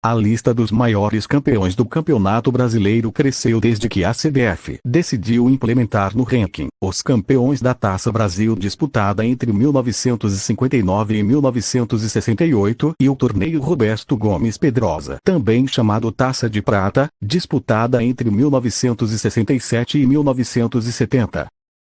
A lista dos maiores campeões do Campeonato Brasileiro cresceu desde que a CBF decidiu implementar no ranking os campeões da Taça Brasil disputada entre 1959 e 1968 e o torneio Roberto Gomes Pedrosa, também chamado Taça de Prata, disputada entre 1967 e 1970.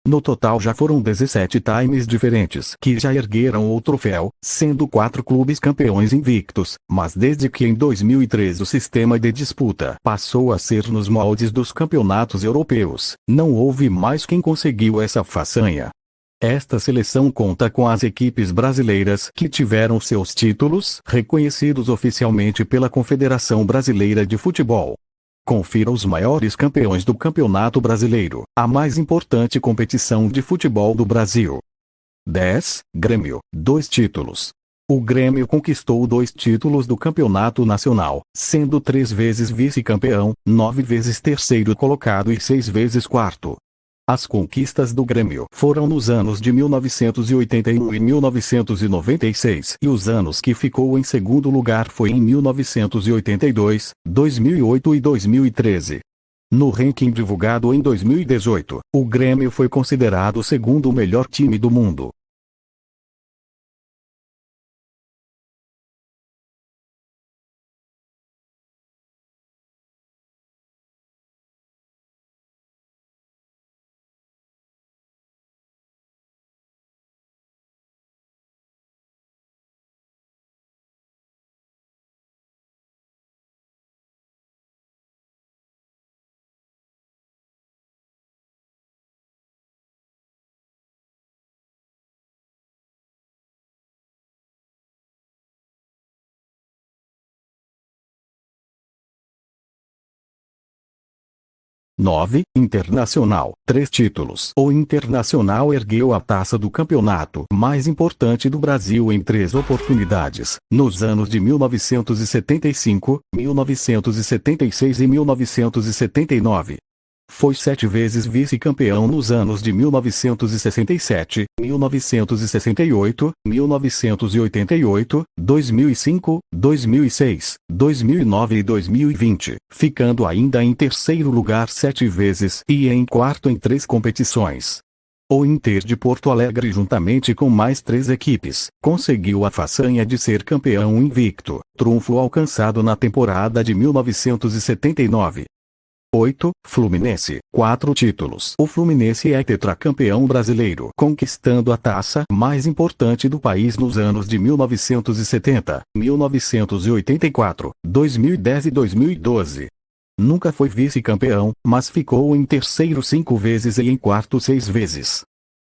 No total já foram 17 times diferentes que já ergueram o troféu, sendo 4 clubes campeões invictos, mas desde que em 2003 o sistema de disputa passou a ser nos moldes dos campeonatos europeus, não houve mais quem conseguiu essa façanha. Esta seleção conta com as equipes brasileiras que tiveram seus títulos reconhecidos oficialmente pela Confederação Brasileira de Futebol. Confira os maiores campeões do Campeonato Brasileiro, a mais importante competição de futebol do Brasil. 10. Grêmio, 2 títulos. O Grêmio conquistou 2 títulos do Campeonato Nacional, sendo 3 vezes vice-campeão, 9 vezes terceiro colocado e 6 vezes quarto. As conquistas do Grêmio foram nos anos de 1981 e 1996 e os anos que ficou em segundo lugar foi em 1982, 2008 e 2013. No ranking divulgado em 2018, o Grêmio foi considerado o segundo melhor time do mundo. (9) Internacional, 3 títulos. O Internacional ergueu a taça do campeonato mais importante do Brasil em 3 oportunidades, nos anos de 1975, 1976 e 1979. Foi 7 vezes vice-campeão nos anos de 1967, 1968, 1988, 2005, 2006, 2009 e 2020, ficando ainda em terceiro lugar 7 vezes e em quarto em 3 competições. O Inter de Porto Alegre, juntamente com mais 3 equipes, conseguiu a façanha de ser campeão invicto, trunfo alcançado na temporada de 1979. 8. Fluminense, 4 títulos. O Fluminense é tetracampeão brasileiro, conquistando a taça mais importante do país nos anos de 1970, 1984, 2010 e 2012. Nunca foi vice-campeão, mas ficou em terceiro 5 vezes e em quarto 6 vezes.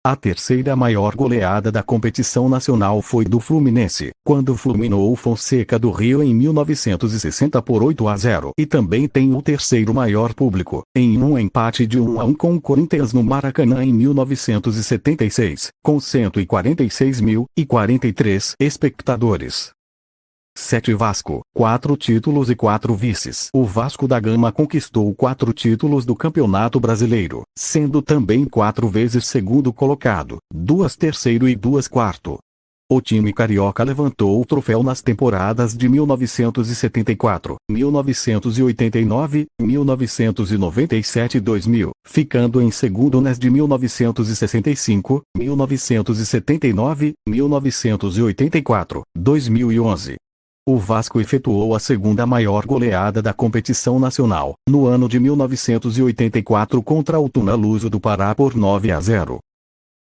A terceira maior goleada da competição nacional foi do Fluminense, quando fulminou o Fonseca do Rio em 1960 por 8-0. E também tem o terceiro maior público, em um empate de 1-1 com o Corinthians no Maracanã em 1976, com 146.043 espectadores. 7. Vasco, 4 títulos e 4 vices. O Vasco da Gama conquistou 4 títulos do Campeonato Brasileiro, sendo também 4 vezes segundo colocado, 2 terceiro e 2 quarto. O time carioca levantou o troféu nas temporadas de 1974, 1989, 1997 e 2000, ficando em segundo nas de 1965, 1979, 1984, 2011. O Vasco efetuou a segunda maior goleada da competição nacional, no ano de 1984 contra o Tunaluso do Pará por 9-0.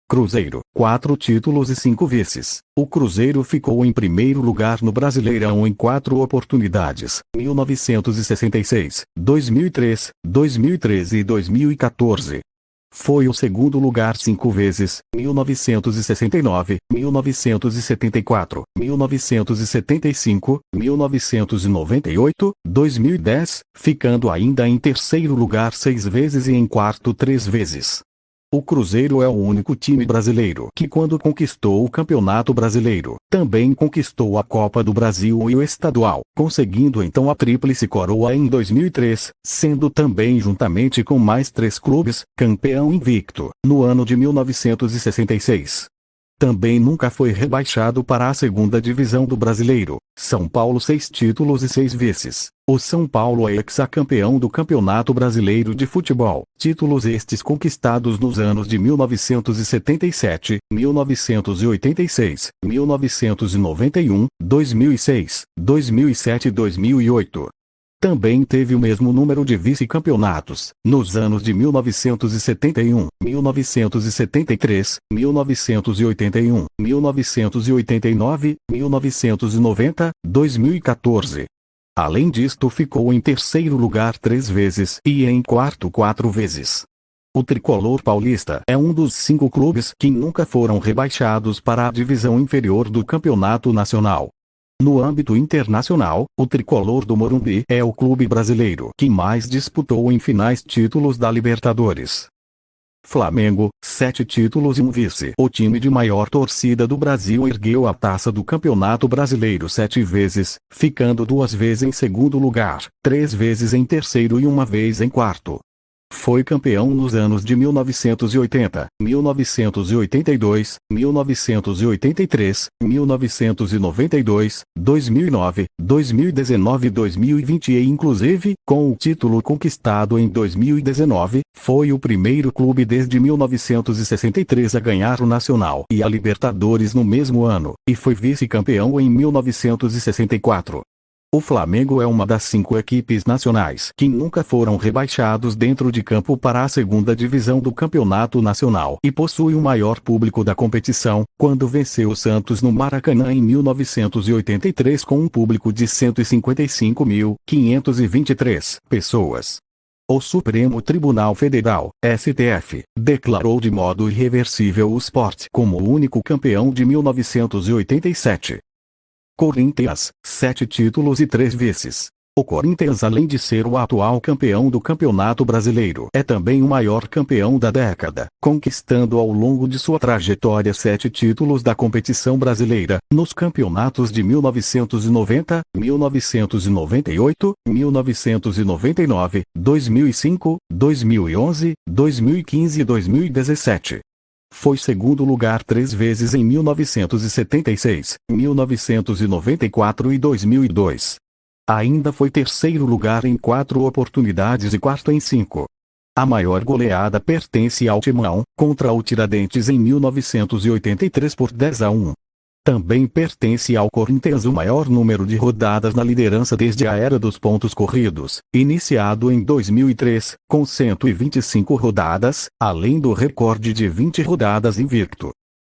Cruzeiro, 4 títulos e 5 vices. O Cruzeiro ficou em primeiro lugar no Brasileirão em 4 oportunidades, 1966, 2003, 2013 e 2014. Foi o segundo lugar 5 vezes, 1969, 1974, 1975, 1998, 2010, ficando ainda em terceiro lugar 6 vezes e em quarto 3 vezes. O Cruzeiro é o único time brasileiro que, quando conquistou o Campeonato Brasileiro, também conquistou a Copa do Brasil e o Estadual, conseguindo então a tríplice coroa em 2003, sendo também, juntamente com mais 3 clubes, campeão invicto, no ano de 1966. Também nunca foi rebaixado para a segunda divisão do Brasileiro. São Paulo 6 títulos e 6 vices. O São Paulo é hexacampeão do Campeonato Brasileiro de Futebol. Títulos estes conquistados nos anos de 1977, 1986, 1991, 2006, 2007 e 2008. Também teve o mesmo número de vice-campeonatos, nos anos de 1971, 1973, 1981, 1989, 1990, 2014. Além disto, ficou em terceiro lugar 3 vezes e em quarto 4 vezes. O Tricolor Paulista é um dos 5 clubes que nunca foram rebaixados para a divisão inferior do Campeonato Nacional. No âmbito internacional, o Tricolor do Morumbi é o clube brasileiro que mais disputou em finais títulos da Libertadores. Flamengo, 7 títulos e 1 vice. O time de maior torcida do Brasil ergueu a taça do Campeonato Brasileiro 7 vezes, ficando 2 vezes em segundo lugar, 3 vezes em terceiro e 1 vez em quarto. Foi campeão nos anos de 1980, 1982, 1983, 1992, 2009, 2019 e 2020 e inclusive, com o título conquistado em 2019, foi o primeiro clube desde 1963 a ganhar o Nacional e a Libertadores no mesmo ano, e foi vice-campeão em 1964. O Flamengo é uma das 5 equipes nacionais que nunca foram rebaixados dentro de campo para a segunda divisão do Campeonato Nacional e possui o maior público da competição, quando venceu o Santos no Maracanã em 1983 com um público de 155.523 pessoas. O Supremo Tribunal Federal, STF, declarou de modo irreversível o Sport como o único campeão de 1987. Corinthians, 7 títulos e 3 vices. O Corinthians, além de ser o atual campeão do Campeonato Brasileiro, é também o maior campeão da década, conquistando ao longo de sua trajetória 7 títulos da competição brasileira, nos campeonatos de 1990, 1998, 1999, 2005, 2011, 2015 e 2017. Foi segundo lugar 3 vezes em 1976, 1994 e 2002. Ainda foi terceiro lugar em 4 oportunidades e quarto em 5. A maior goleada pertence ao Timão, contra o Tiradentes em 1983 por 10-1. Também pertence ao Corinthians o maior número de rodadas na liderança desde a era dos pontos corridos, iniciado em 2003, com 125 rodadas, além do recorde de 20 rodadas invicto.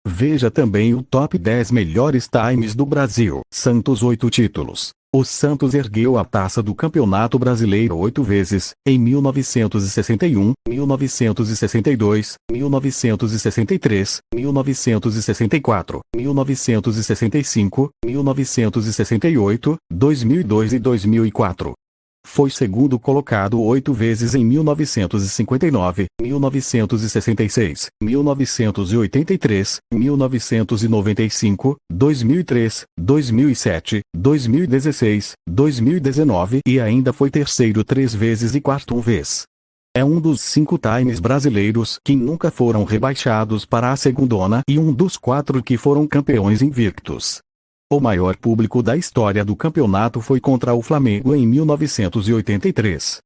Veja também o top 10 melhores times do Brasil. Santos 8 títulos. O Santos ergueu a taça do Campeonato Brasileiro 8 vezes, em 1961, 1962, 1963, 1964, 1965, 1968, 2002 e 2004. Foi segundo colocado 8 vezes em 1959, 1966, 1983, 1995, 2003, 2007, 2016, 2019 e ainda foi terceiro 3 vezes e quarto 1 vez. É um dos 5 times brasileiros que nunca foram rebaixados para a segundona e um dos 4 que foram campeões invictos. O maior público da história do campeonato foi contra o Flamengo em 1983.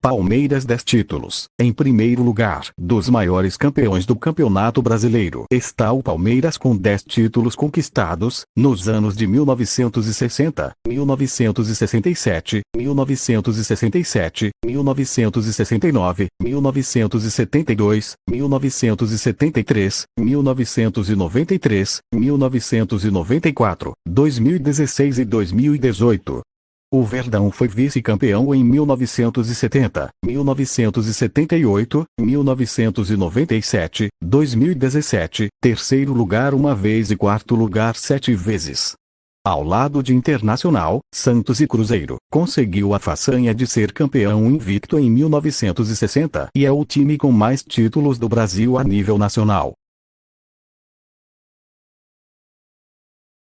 Palmeiras 10 títulos. Em primeiro lugar, dos maiores campeões do Campeonato Brasileiro, está o Palmeiras com 10 títulos conquistados, nos anos de 1960, 1967, 1967, 1969, 1972, 1973, 1993, 1994, 2016 e 2018. O Verdão foi vice-campeão em 1970, 1978, 1997, 2017, terceiro lugar 1 vez e quarto lugar 7 vezes. Ao lado de Internacional, Santos e Cruzeiro, conseguiu a façanha de ser campeão invicto em 1960 e é o time com mais títulos do Brasil a nível nacional.